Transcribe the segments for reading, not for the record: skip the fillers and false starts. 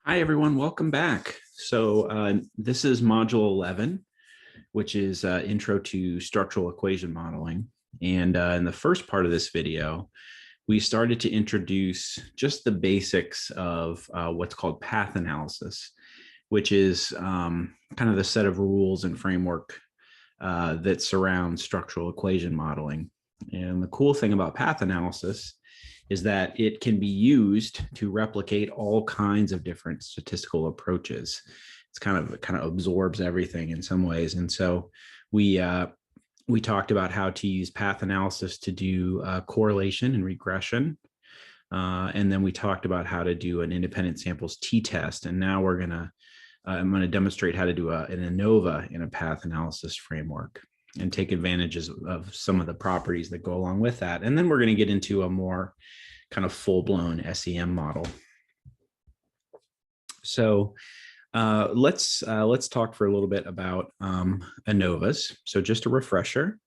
Hi, everyone. Welcome back. This is Module 11, which is Intro to Structural Equation Modeling. And in the first part of this video, we started to introduce just the basics of what's called path analysis, which is kind of the set of rules and framework that surround structural equation modeling. And the cool thing about path analysis is that it can be used to replicate all kinds of different statistical approaches. It's kind of absorbs everything in some ways. And so we talked about how to use path analysis to do correlation and regression. And then we talked about how to do an independent samples t-test. And now I'm going to demonstrate how to do an ANOVA in a path analysis framework and take advantages of some of the properties that go along with that. And then we're going to get into a more kind of full-blown SEM model. So let's talk for a little bit about ANOVAs. So just a refresher,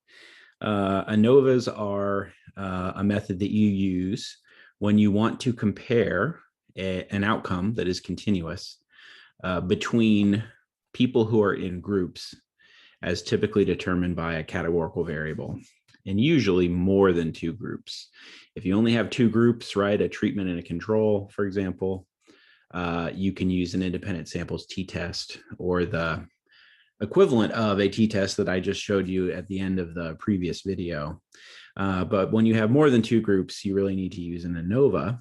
ANOVAs are a method that you use when you want to compare an outcome that is continuous between people who are in groups as typically determined by a categorical variable, and usually more than two groups. If you only have two groups, right, a treatment and a control, for example, you can use an independent samples t-test or the equivalent of a t-test that I just showed you at the end of the previous video. But when you have more than two groups, you really need to use an ANOVA.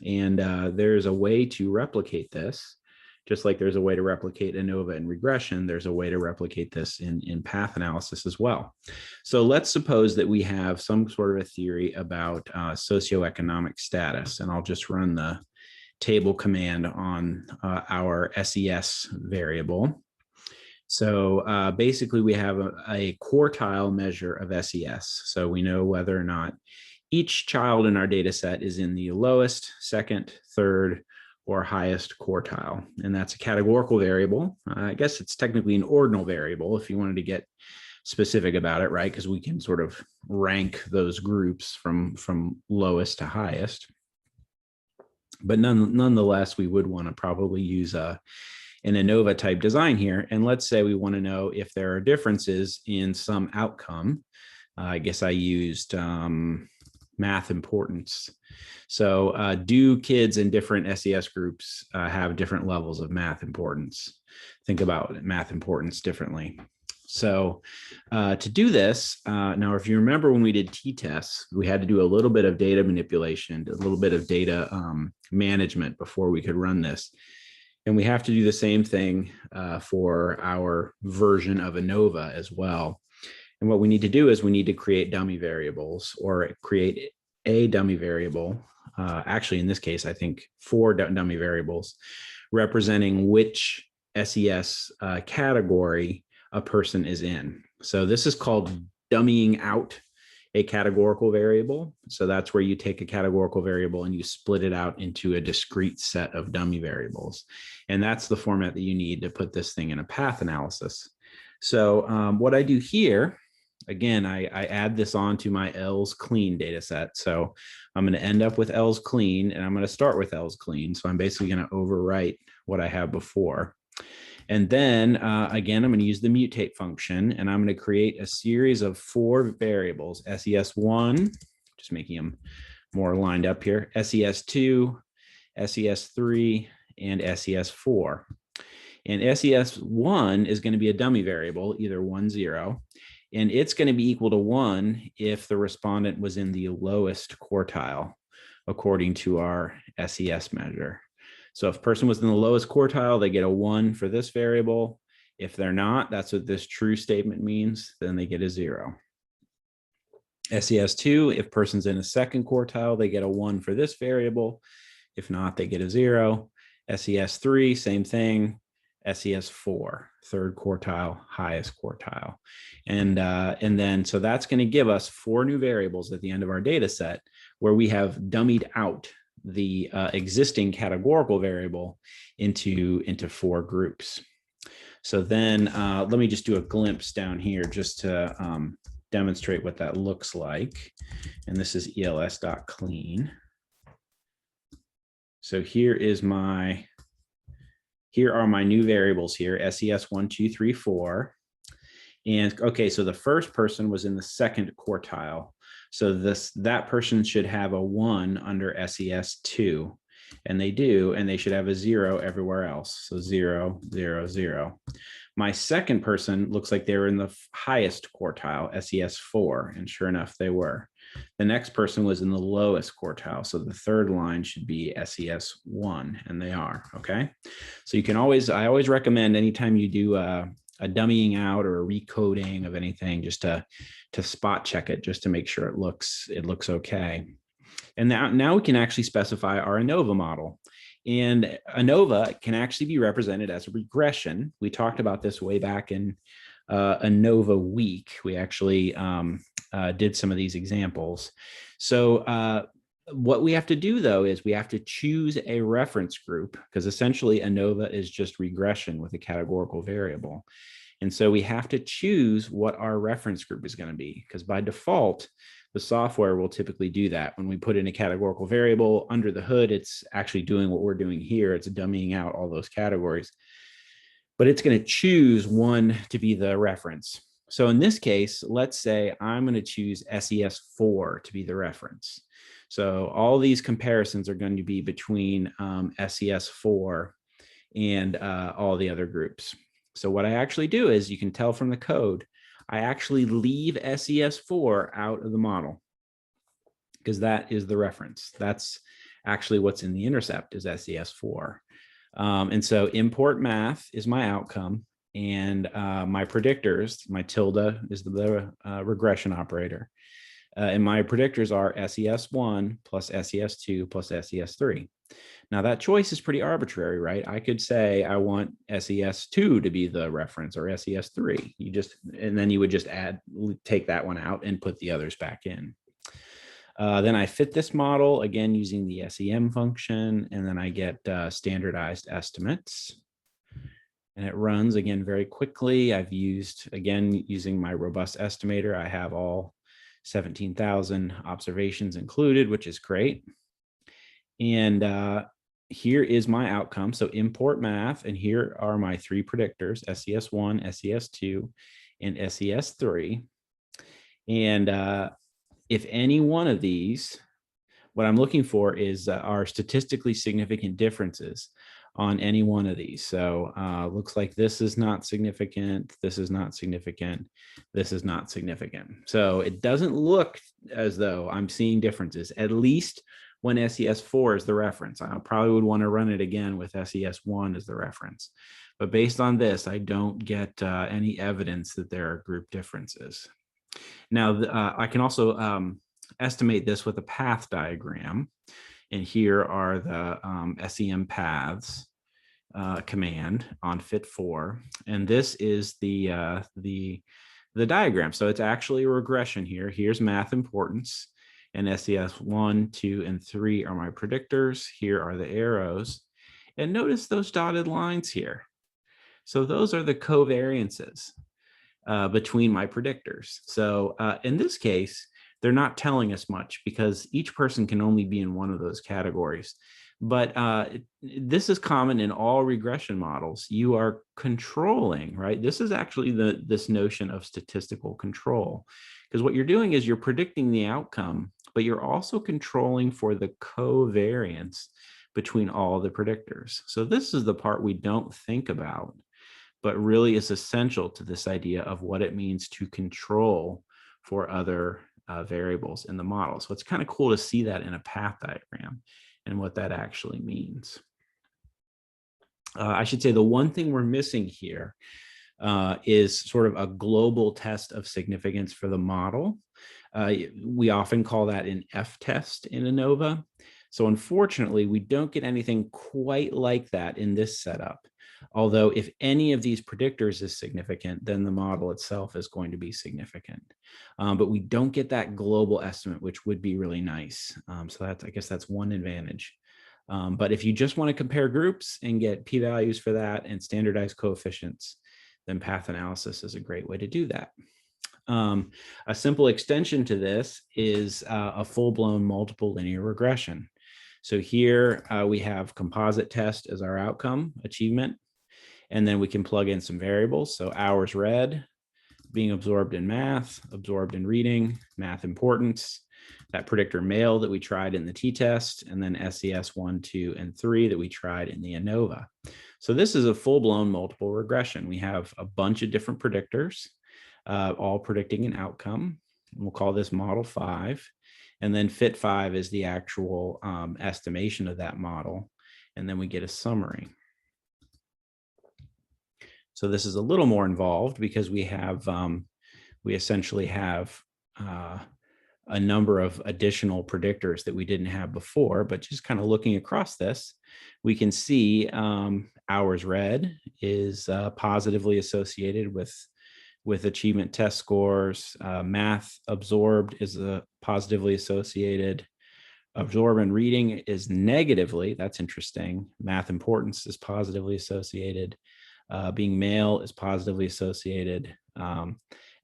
And there's a way to replicate this. Just like there's a way to replicate ANOVA in regression, there's a way to replicate this in path analysis as well. So let's suppose that we have some sort of a theory about socioeconomic status, and I'll just run the table command on our SES variable. So basically we have a quartile measure of SES. So we know whether or not each child in our data set is in the lowest, second, third, or highest quartile. And that's a categorical variable. I guess it's technically an ordinal variable if you wanted to get specific about it, right? Because we can sort of rank those groups from lowest to highest. But nonetheless, we would want to probably use an ANOVA type design here. And let's say we want to know if there are differences in some outcome. I guess I used math importance. So do kids in different SES groups have different levels of math importance? Think about math importance differently. So to do this, now, if you remember when we did t-tests, we had to do a little bit of data manipulation, a little bit of data management before we could run this. And we have to do the same thing for our version of ANOVA as well. And what we need to do is we need to create dummy variables or create a dummy variable. Actually, in this case, I think 4 dummy variables representing which SES category a person is in. So this is called dummying out a categorical variable. So that's where you take a categorical variable and you split it out into a discrete set of dummy variables. And that's the format that you need to put this thing in a path analysis. So what I do here, again, I add this on to my ELS clean data set. So I'm going to end up with ELS clean, and I'm going to start with ELS clean. So I'm basically going to overwrite what I have before. And then again, I'm going to use the mutate function, and I'm going to create a series of 4 variables, SES1, just making them more lined up here, SES2, SES3, and SES4. And SES1 is going to be a dummy variable, either 1, 0. And it's going to be equal to 1 if the respondent was in the lowest quartile, according to our SES measure. So if a person was in the lowest quartile, they get a 1 for this variable. If they're not, that's what this true statement means, then they get a 0. SES2, if person's in a second quartile, they get a 1 for this variable. If not, they get a 0. SES3, same thing. SES4, third quartile, highest quartile. And then, so that's going to give us 4 new variables at the end of our data set where we have dummied out the existing categorical variable into 4 groups. So then let me just do a glimpse down here just to demonstrate what that looks like. And this is els.clean. So here is my here are my new variables here, SES 1, 2, 3, 4. And okay, so the first person was in the second quartile. So that person should have a 1 under SES 2. And they do, and they should have a 0 everywhere else. So 0, 0, 0. My second person looks like they were in the highest quartile, SES 4, and sure enough, they were. The next person was in the lowest quartile, so the third line should be SES 1, and they are, okay? So you can I always recommend anytime you do a dummying out or a recoding of anything, just to spot check it, just to make sure it looks okay. And now we can actually specify our ANOVA model. And ANOVA can actually be represented as a regression. We talked about this way back in ANOVA week. We actually did some of these examples. So what we have to do, though, is we have to choose a reference group, because essentially ANOVA is just regression with a categorical variable. And so we have to choose what our reference group is going to be, because by default, the software will typically do that. When we put in a categorical variable under the hood, it's actually doing what we're doing here. It's dummying out all those categories, but it's going to choose one to be the reference. So in this case, let's say I'm going to choose SES 4 to be the reference. So all these comparisons are going to be between SES 4 and all the other groups. So what I actually do is, you can tell from the code, I actually leave SES 4 out of the model, because that is the reference. That's actually what's in the intercept, is SES 4. And so import math is my outcome, and my predictors, my tilde is the regression operator. And my predictors are SES 1 plus SES 2 plus SES 3. Now that choice is pretty arbitrary, right? I could say I want SES 2 to be the reference, or SES 3. And then you would just take that one out and put the others back in. Then I fit this model again using the SEM function, and then I get standardized estimates. And it runs again very quickly. I've used, again, using my robust estimator, I have all 17,000 observations included, which is great. And here is my outcome. So import math, and here are my 3 predictors, SES 1, SES 2, and SES 3. And if any one of these, what I'm looking for is are statistically significant differences on any one of these. So looks like this is not significant, this is not significant, this is not significant. So it doesn't look as though I'm seeing differences, at least when SES 4 is the reference. I probably would want to run it again with SES 1 as the reference. But based on this, I don't get any evidence that there are group differences. Now, I can also estimate this with a path diagram. And here are the SEM paths command on fit4. And this is the diagram. So it's actually a regression here. Here's math importance. And SES 1, 2, and 3 are my predictors. Here are the arrows. And notice those dotted lines here. So those are the covariances between my predictors. So in this case, they're not telling us much, because each person can only be in one of those categories. But this is common in all regression models. You are controlling, right? This is actually this notion of statistical control, because what you're doing is you're predicting the outcome, but you're also controlling for the covariance between all the predictors. So this is the part we don't think about, but really is essential to this idea of what it means to control for other variables in the model. So it's kind of cool to see that in a path diagram and what that actually means. I should say the one thing we're missing here is sort of a global test of significance for the model. We often call that an F test in ANOVA. So unfortunately, we don't get anything quite like that in this setup. Although if any of these predictors is significant, then the model itself is going to be significant. But we don't get that global estimate, which would be really nice. So I guess that's one advantage. But if you just want to compare groups and get p-values for that and standardized coefficients, then path analysis is a great way to do that. A simple extension to this is a full-blown multiple linear regression. So here we have composite test as our outcome achievement. And then we can plug in some variables. So hours read, being absorbed in math, absorbed in reading, math importance, that predictor male that we tried in the t-test, and then SES 1, 2, and 3 that we tried in the ANOVA. So this is a full-blown multiple regression. We have a bunch of different predictors, all predicting an outcome. We'll call this model 5. And then fit 5 is the actual estimation of that model. And then we get a summary. So this is a little more involved because we have, we essentially have a number of additional predictors that we didn't have before, but just kind of looking across this, we can see hours read is positively associated with achievement test scores. Math absorbed is positively associated. Absorb and reading is negatively, that's interesting. Math importance is positively associated. Being male is positively associated.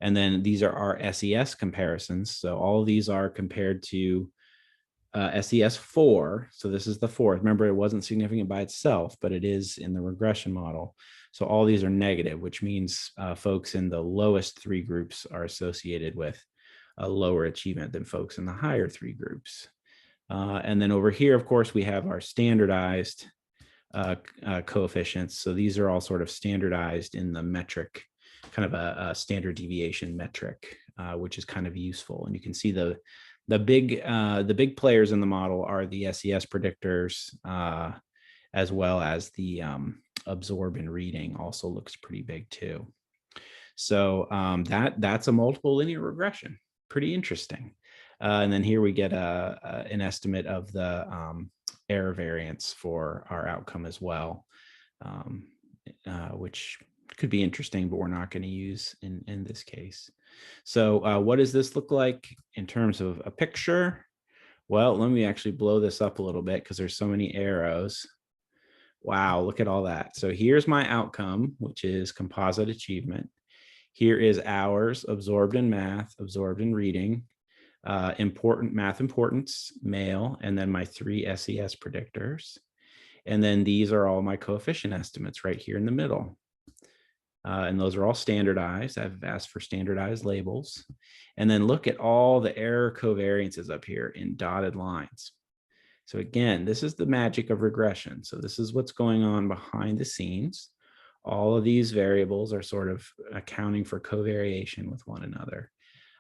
And then these are our SES comparisons. So all of these are compared to SES 4. So this is the fourth. Remember, it wasn't significant by itself, but it is in the regression model. So all these are negative, which means folks in the lowest 3 groups are associated with a lower achievement than folks in the higher 3 groups. And then over here, of course, we have our standardized coefficients. So these are all sort of standardized in the metric, kind of a standard deviation metric, which is kind of useful. And you can see the big players in the model are the SES predictors, as well as the absorb and reading also looks pretty big too. So that's a multiple linear regression. Pretty interesting. And then here we get an estimate of the error variance for our outcome as well, which could be interesting, but we're not going to use in this case. So what does this look like in terms of a picture? Well, let me actually blow this up a little bit because there's so many arrows. Wow, look at all that. So here's my outcome, which is composite achievement. Here is hours absorbed in math, absorbed in reading, important math importance, male, and then my 3 SES predictors. And then these are all my coefficient estimates right here in the middle. And those are all standardized. I've asked for standardized labels. And then look at all the error covariances up here in dotted lines. So again, this is the magic of regression. So this is what's going on behind the scenes. All of these variables are sort of accounting for covariation with one another.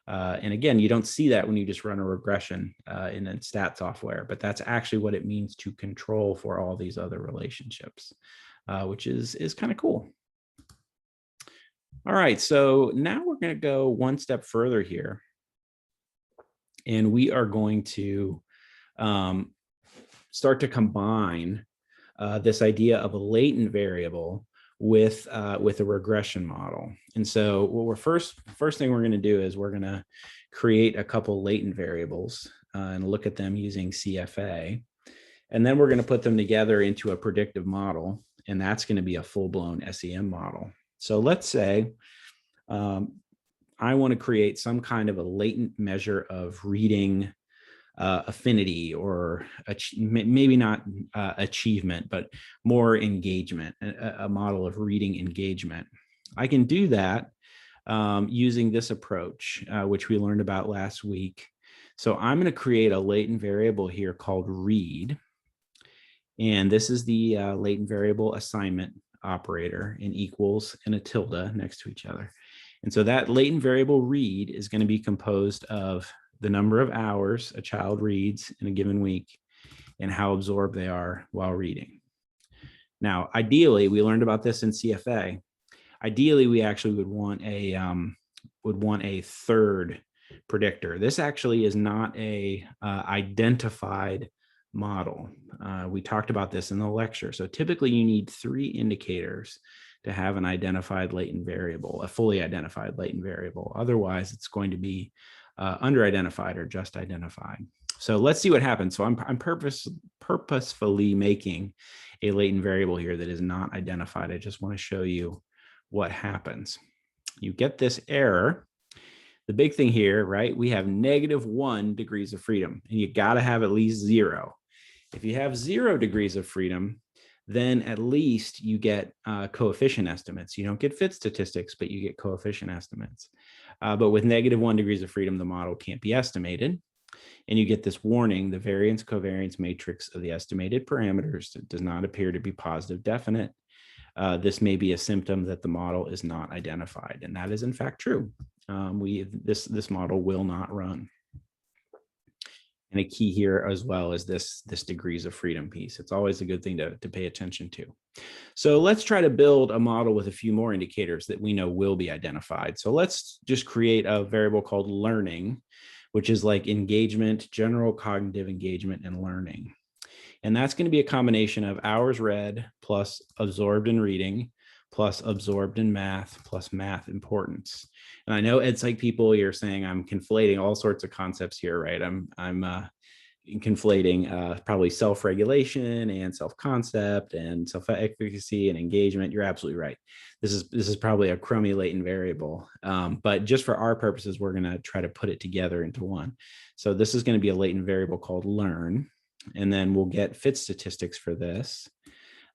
And again, you don't see that when you just run a regression in a stat software, but that's actually what it means to control for all these other relationships, which is kind of cool. All right, so now we're going to go one step further here, and we are going to start to combine this idea of a latent variable with a regression model. And so what we're first thing we're going to do is we're going to create a couple latent variables and look at them using CFA. And then we're going to put them together into a predictive model, and that's going to be a full-blown SEM model. So let's say I want to create some kind of a latent measure of reading affinity, or maybe not achievement, but more engagement, a model of reading engagement. I can do that using this approach, which we learned about last week. So I'm going to create a latent variable here called read. And this is the latent variable assignment operator, in equals and a tilde next to each other. And so that latent variable read is going to be composed of the number of hours a child reads in a given week and how absorbed they are while reading. Now, ideally, we learned about this in CFA. Ideally, we actually would want a third predictor. This actually is not a identified model. We talked about this in the lecture. So typically you need 3 indicators to have an identified latent variable, a fully identified latent variable. Otherwise, it's going to be under-identified or just identified. So let's see what happens. So I'm purposefully making a latent variable here that is not identified. I just want to show you what happens. You get this error. The big thing here, right? We have -1 degrees of freedom, and you got to have at least 0. If you have 0 degrees of freedom, then at least you get coefficient estimates. You don't get fit statistics, but you get coefficient estimates. But with -1 degrees of freedom, the model can't be estimated. And you get this warning: the variance covariance matrix of the estimated parameters does not appear to be positive definite. This may be a symptom that the model is not identified. And that is in fact true. This model will not run. And a key here as well is this degrees of freedom piece. It's always a good thing to pay attention to. So let's try to build a model with a few more indicators that we know will be identified. So let's just create a variable called learning, which is like engagement, general cognitive engagement, and learning. And that's going to be a combination of hours read plus absorbed in reading plus absorbed in math plus math importance. And I know it's like people, you're saying I'm conflating all sorts of concepts here, right? I'm conflating probably self-regulation and self-concept and self-efficacy and engagement. You're absolutely right. This is probably a crummy latent variable, but just for our purposes, we're going to try to put it together into one. So this is going to be a latent variable called learn, and then we'll get fit statistics for this.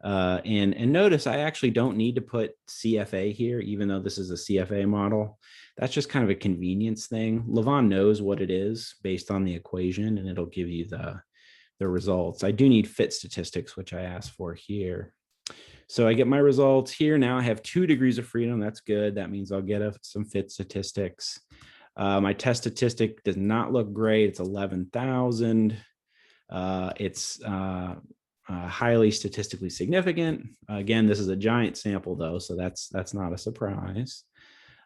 And notice I actually don't need to put CFA here, even though this is a CFA model. That's just kind of a convenience thing. Lavaan knows what it is based on the equation, and it'll give you the results. I do need fit statistics, which I asked for here. So I get my results here. Now I have 2 degrees of freedom. That's good. That means I'll get some fit statistics. My test statistic does not look great. It's 11,000. It's highly statistically significant. Again, this is a giant sample though, so that's not a surprise.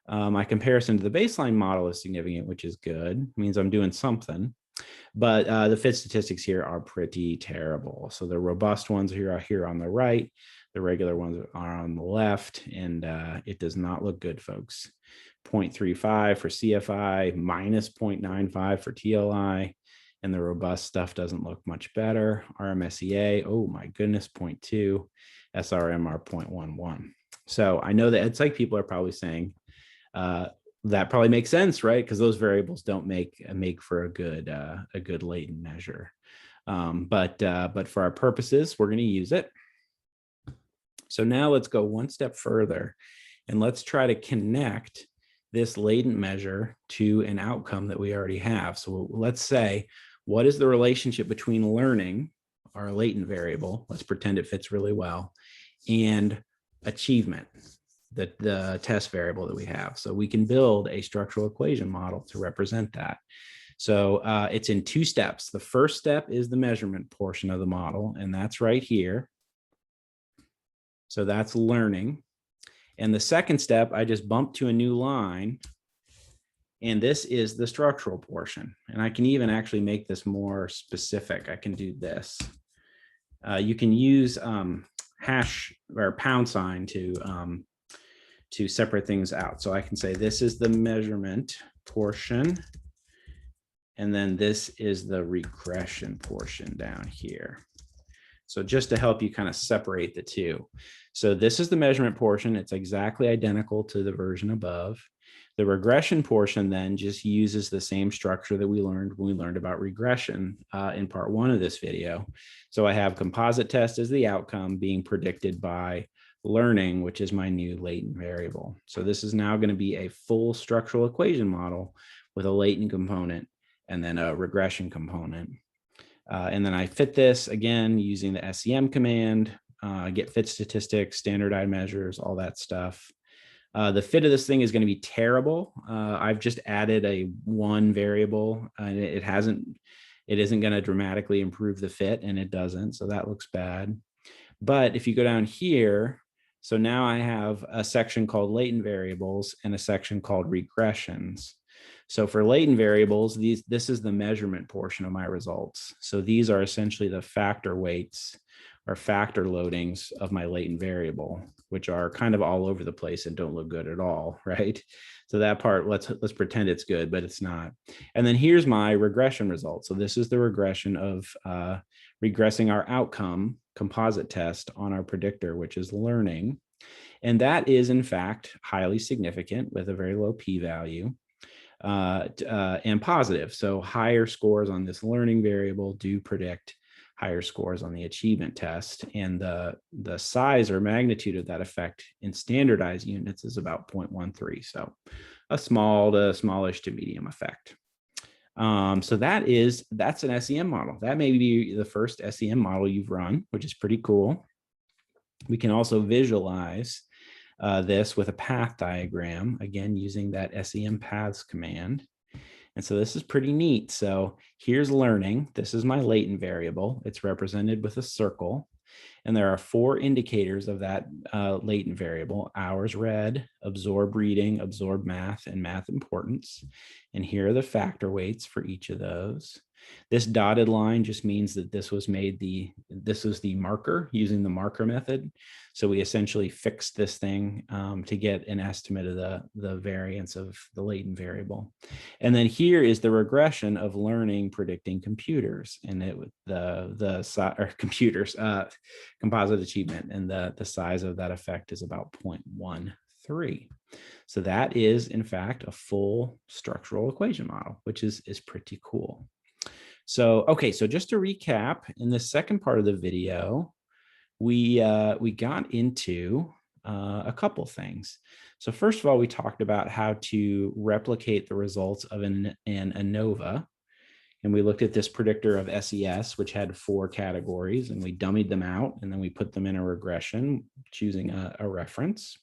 My comparison to the baseline model is significant, which is good. It means I'm doing something. But the fit statistics here are pretty terrible. So the robust ones are here on the right. The regular ones are on the left, and it does not look good, folks. 0.35 for CFI, minus 0.95 for TLI. And the robust stuff doesn't look much better. RMSEA, oh my goodness, 0.2, SRMR 0.11. So I know that it's like people are probably saying that probably makes sense, right? Because those variables don't make for a good latent measure. But for our purposes, we're going to use it. So now let's go one step further, and let's try to connect this latent measure to an outcome that we already have. So let's say, what is the relationship between learning, our latent variable, let's pretend it fits really well, and achievement, the test variable that we have. So we can build a structural equation model to represent that. So it's in 2 steps. The first step is the measurement portion of the model, and that's right here. So that's learning. And the second step, I just bumped to a new line, and this is the structural portion. And I can even actually make this more specific. I can do this. You can use hash or pound sign to separate things out. So I can say this is the measurement portion, and then this is the regression portion down here. So just to help you kind of separate the two. So this is the measurement portion. It's exactly identical to the version above. The regression portion then just uses the same structure that we learned when we learned about regression in part 1 of this video. So I have composite test as the outcome being predicted by learning, which is my new latent variable. So this is now going to be a full structural equation model with a latent component and then a regression component. And then I fit this again using the SEM command, get fit statistics, standardized measures, all that stuff. The fit of this thing is going to be terrible. I've just added a 1 variable, and it isn't going to dramatically improve the fit, and it doesn't. So that looks bad. But if you go down here, so now I have a section called latent variables and a section called regressions. So for latent variables, this is the measurement portion of my results. So these are essentially the factor weights or factor loadings of my latent variable, which are kind of all over the place and don't look good at all, right? So that part, let's pretend it's good, but it's not. And then here's my regression result. So this is the regression of regressing our outcome composite test on our predictor, which is learning. And that is in fact highly significant with a very low p-value. And positive. So higher scores on this learning variable do predict higher scores on the achievement test. And the size or magnitude of that effect in standardized units is about 0.13. So a small to smallish to medium effect. So that's an SEM model. That may be the first SEM model you've run, which is pretty cool. We can also visualize this with a path diagram, again, using that SEM paths command. And so this is pretty neat. So here's learning. This is my latent variable. It's represented with a circle. And there are 4 indicators of that latent variable: hours read, absorb reading, absorb math, and math importance. And here are the factor weights for each of those. This dotted line just means that this was the marker using the marker method. So we essentially fixed this thing to get an estimate of the variance of the latent variable. And then here is the regression of learning predicting computers, and composite achievement, and the size of that effect is about 0.13. So that is, in fact, a full structural equation model, which is pretty cool. So, okay, so just to recap, in the second part of the video, we got into a couple things. So first of all, we talked about how to replicate the results of an ANOVA. And we looked at this predictor of SES, which had 4 categories, and we dummied them out, and then we put them in a regression, choosing a reference.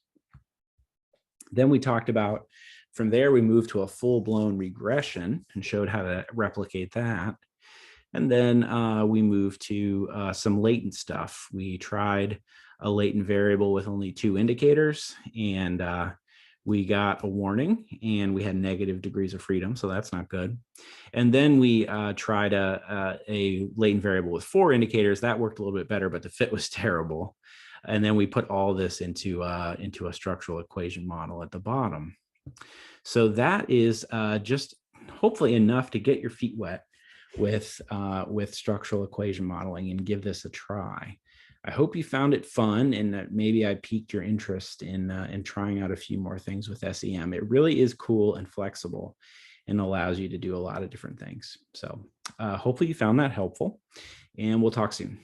Then we talked about, from there, we moved to a full-blown regression and showed how to replicate that. And then we moved to some latent stuff. We tried a latent variable with only 2 indicators, and we got a warning, and we had negative degrees of freedom, so that's not good. And then we tried a latent variable with 4 indicators. That worked a little bit better, but the fit was terrible. And then we put all this into a structural equation model at the bottom. So that is just hopefully enough to get your feet wet with structural equation modeling and give this a try. I hope you found it fun, and that maybe I piqued your interest in trying out a few more things with SEM. It really is cool and flexible and allows you to do a lot of different things. So hopefully you found that helpful, and we'll talk soon.